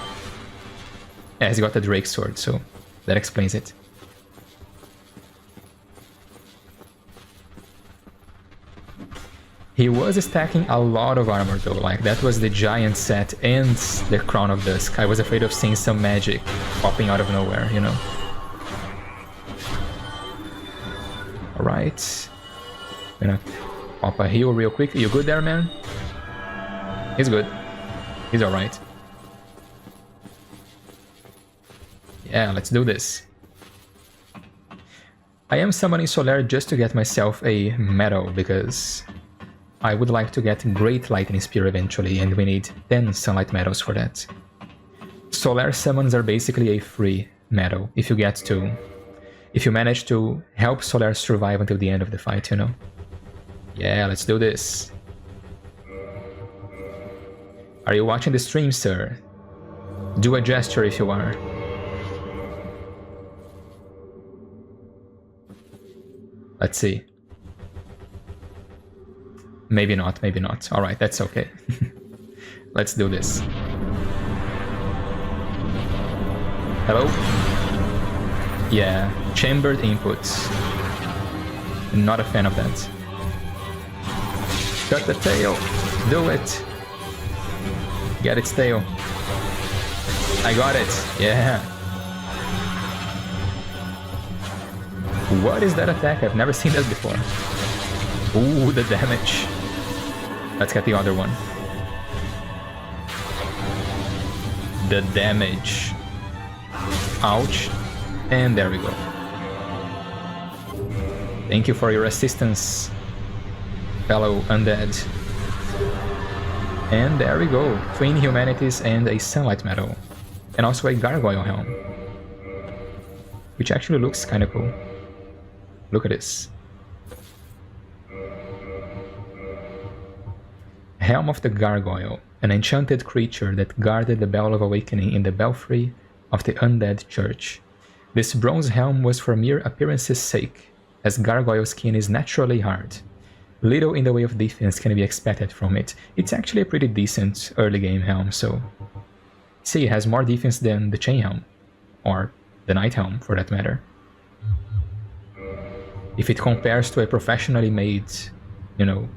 Yeah, he's got the Drake sword, so that explains it. He was stacking a lot of armor though, like that was the giant set and the Crown of Dusk. I was afraid of seeing some magic popping out of nowhere, you know. Alright. Gonna pop a heal real quick. You good there, man? He's good. He's alright. Yeah, let's do this. I am summoning Solaire just to get myself a medal, because I would like to get Great Lightning Spear eventually, and we need 10 Sunlight medals for that. Solaire summons are basically a free medal, if you manage to help Solaire survive until the end of the fight, you know? Yeah, let's do this. Are you watching the stream, sir? Do a gesture if you are. Let's see. Maybe not, maybe not. Alright, that's okay. Let's do this. Hello? Yeah, chambered inputs. Not a fan of that. Cut the tail! Do it! Get its tail. I got it! Yeah! What is that attack? I've never seen that before. Ooh, the damage. Let's get the other one. The damage. Ouch. And there we go. Thank you for your assistance, fellow undead. And there we go. Twin humanities and a sunlight medal. And also a gargoyle helm. Which actually looks kinda cool. Look at this. Helm of the Gargoyle, an enchanted creature that guarded the Bell of Awakening in the belfry of the Undead Church. This bronze helm was for mere appearance's sake, as gargoyle skin is naturally hard. Little in the way of defense can be expected from it. It's actually a pretty decent early game helm, so... See, it has more defense than the chain helm, or the night helm for that matter. If it compares to a professionally made, you know,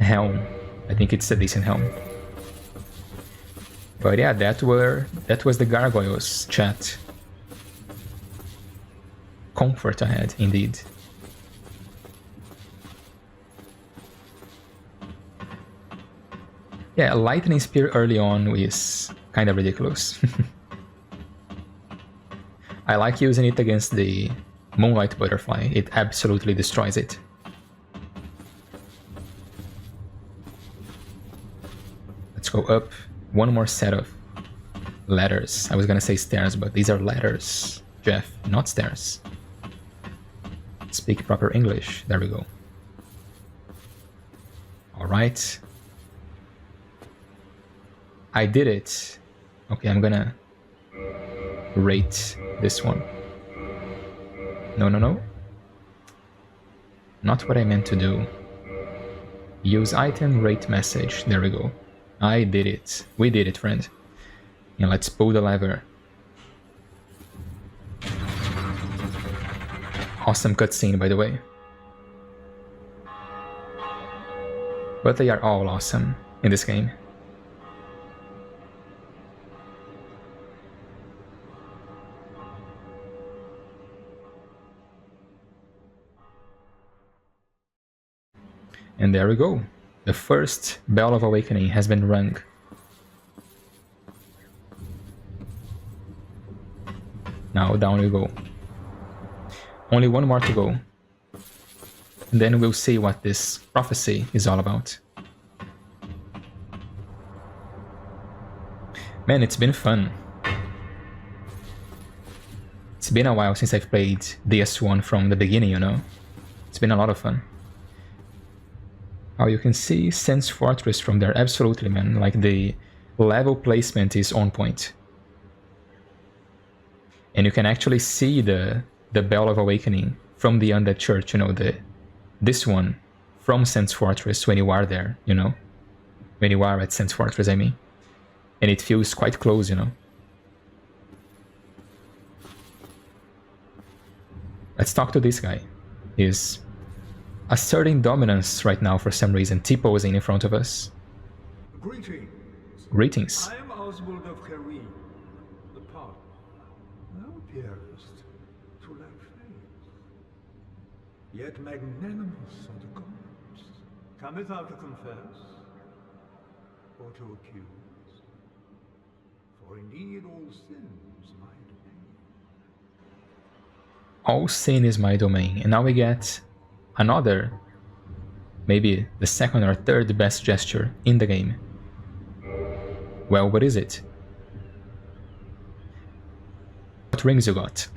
helm, I think it's a decent helm. But yeah, that was the Gargoyles, chat. Comfort ahead, indeed. Yeah, Lightning Spear early on is kind of ridiculous. I like using it against the Moonlight Butterfly. It absolutely destroys it. Let's go up. One more set of ladders. I was gonna say stairs, but these are ladders, Jeff, not stairs. Speak proper English. There we go. Alright. I did it. Okay, I'm gonna rate this one. No, no, no. Not what I meant to do. Use item, rate message. There we go. I did it. We did it, friend. And let's pull the lever. Awesome cutscene, by the way. But they are all awesome in this game. And there we go. The first Bell of Awakening has been rung. Now down we go. Only one more to go. And then we'll see what this prophecy is all about. Man, it's been fun. It's been a while since I've played DS1 from the beginning, you know? It's been a lot of fun. How you can see Sense Fortress from there, absolutely, man. Like, the level placement is on point. And you can actually see the Bell of Awakening from the Undead Church, you know, this one from Sense Fortress when you are there, you know? When you are at Sense Fortress, I mean. And it feels quite close, you know? Let's talk to this guy. He's asserting dominance right now for some reason, T-posing in front of us. Greetings. Greetings. I am Oswald of Carim, the partner. Thou appearest to lack faith, yet magnanimous unto corpse. Cometh thou to confess, or to accuse? For indeed all sin is my domain. All sin is my domain. And now we get another, maybe the second or third best gesture in the game. Well, what is it? What rings you got?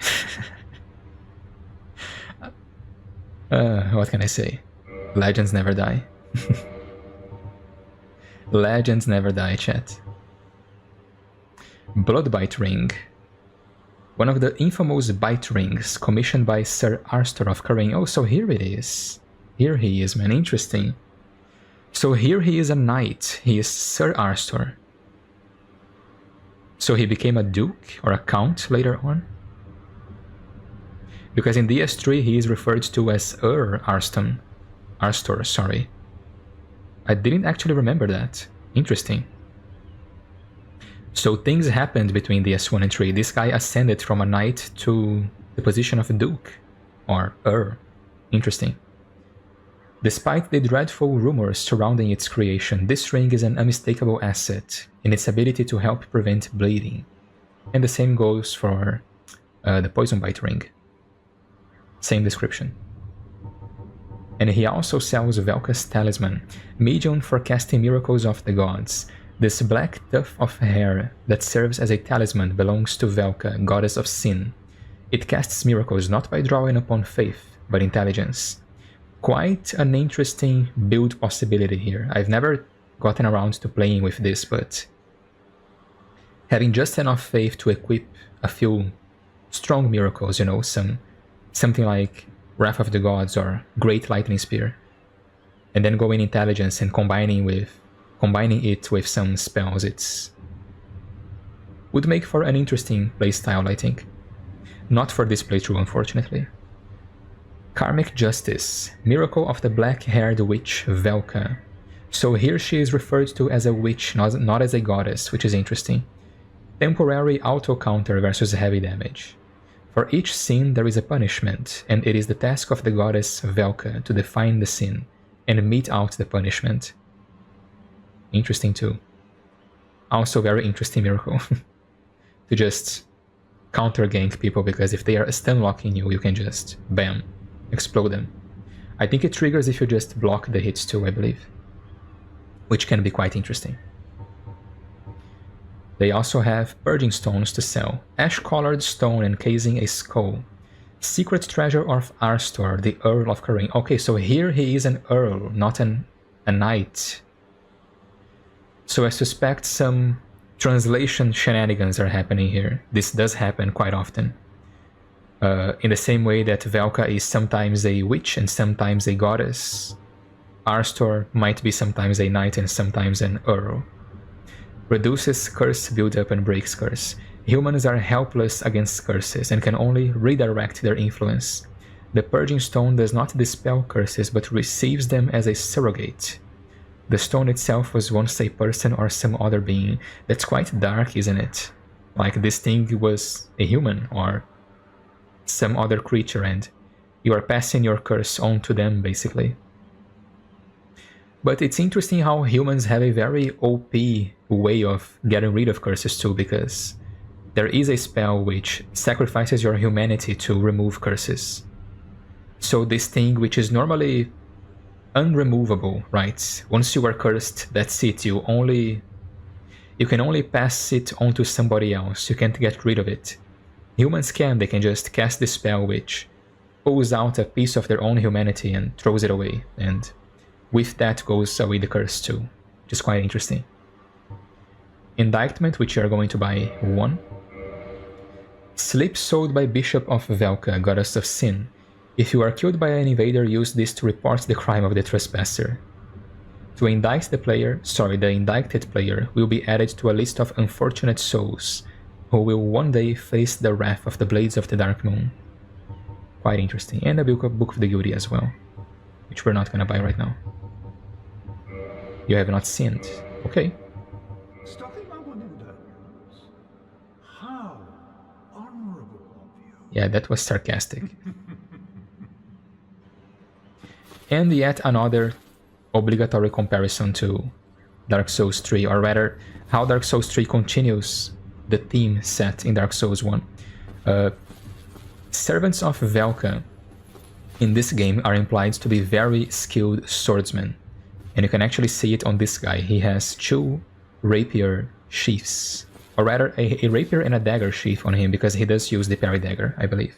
What can I say? Legends never die. Legends never die, chat. Bloodbite ring. One of the infamous bite rings commissioned by Sir Arstor of Carim. Oh, so here it is. Here he is, man. Interesting. So here he is a knight. He is Sir Arstor. So he became a duke or a count later on? Because in DS3 he is referred to as Arstor, sorry. I didn't actually remember that. Interesting. So things happened between DS1 and 3. This guy ascended from a knight to the position of a duke, or Interesting. Despite the dreadful rumors surrounding its creation, this ring is an unmistakable asset in its ability to help prevent bleeding. And the same goes for the poison bite ring. Same description. And he also sells Velka's talisman, medium for casting miracles of the gods. This black tuft of hair that serves as a talisman belongs to Velka, goddess of sin. It casts miracles not by drawing upon faith, but intelligence. Quite an interesting build possibility here. I've never gotten around to playing with this, but having just enough faith to equip a few strong miracles, you know, something like Wrath of the Gods or Great Lightning Spear, and then going intelligence and combining it with some spells, would make for an interesting playstyle, I think. Not for this playthrough, unfortunately. Karmic Justice, Miracle of the Black-Haired Witch Velka. So here she is referred to as a witch, not as a goddess, which is interesting. Temporary auto-counter versus heavy damage. For each sin there is a punishment, and it is the task of the goddess Velka to define the sin and mete out the punishment. Interesting too. Also very interesting miracle. To just counter gank people, because if they are stun locking you, you can just bam, explode them. I think it triggers if you just block the hits too, I believe. Which can be quite interesting. They also have purging stones to sell. Ash-colored stone encasing a skull. Secret treasure of Arstor, the Earl of Carim. Okay, so here he is an Earl, not a knight. So I suspect some translation shenanigans are happening here. This does happen quite often. In the same way that Velka is sometimes a witch and sometimes a goddess, Arstor might be sometimes a knight and sometimes an Earl. Reduces curse build-up and breaks curse. Humans are helpless against curses and can only redirect their influence. The Purging Stone does not dispel curses but receives them as a surrogate. The stone itself was once a person or some other being. That's quite dark, isn't it? Like this thing was a human or some other creature and you are passing your curse on to them, basically. But it's interesting how humans have a very OP way of getting rid of curses too, because there is a spell which sacrifices your humanity to remove curses. So this thing, which is normally unremovable, right? Once you are cursed, that's it. You can only pass it on to somebody else. You can't get rid of it. Humans can. They can just cast this spell which pulls out a piece of their own humanity and throws it away. And with that goes away the curse too, which is quite interesting. Indictment, which you are going to buy 1. Slip sold by Bishop of Velka, Goddess of Sin. If you are killed by an invader, use this to report the crime of the trespasser. To indict the player, the indicted player will be added to a list of unfortunate souls who will one day face the wrath of the Blades of the Dark Moon. Quite interesting. And a Book of the Guilty as well, which we're not gonna buy right now. You have not sinned. Okay. How honorable of you. Yeah, that was sarcastic. And yet another obligatory comparison to Dark Souls 3, or rather, how Dark Souls 3 continues the theme set in Dark Souls 1. Servants of Velka in this game are implied to be very skilled swordsmen. And you can actually see it on this guy. He has 2 rapier sheaths, or rather a rapier and a dagger sheath on him, because he does use the parry dagger, I believe.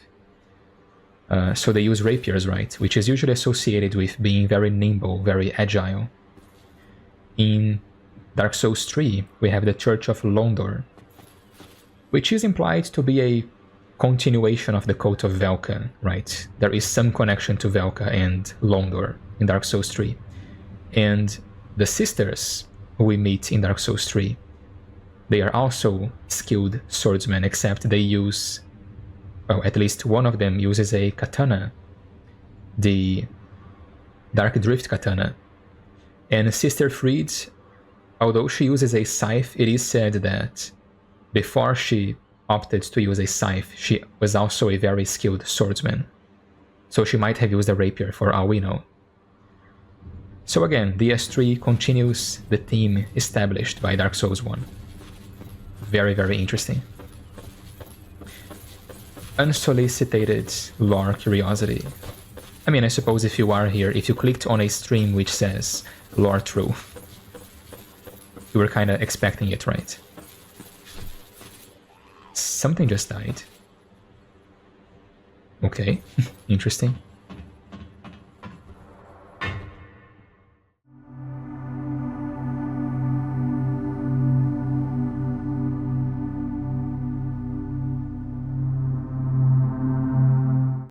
So they use rapiers, right? Which is usually associated with being very nimble, very agile. In Dark Souls 3, we have the Church of Londor, which is implied to be a continuation of the cult of Velka, right? There is some connection to Velka and Londor in Dark Souls 3. And the sisters who we meet in Dark Souls 3, they are also skilled swordsmen, except they use, well, at least one of them uses a katana, the Dark Drift katana. And Sister Fried, although she uses a scythe, it is said that before she opted to use a scythe, she was also a very skilled swordsman. So she might have used a rapier for all we know. So again, DS3 continues the theme established by Dark Souls 1. Very, very interesting. Unsolicited lore curiosity. I mean, I suppose if you are here, if you clicked on a stream which says Lorethrough, you were kind of expecting it, right? Something just died. Okay, interesting.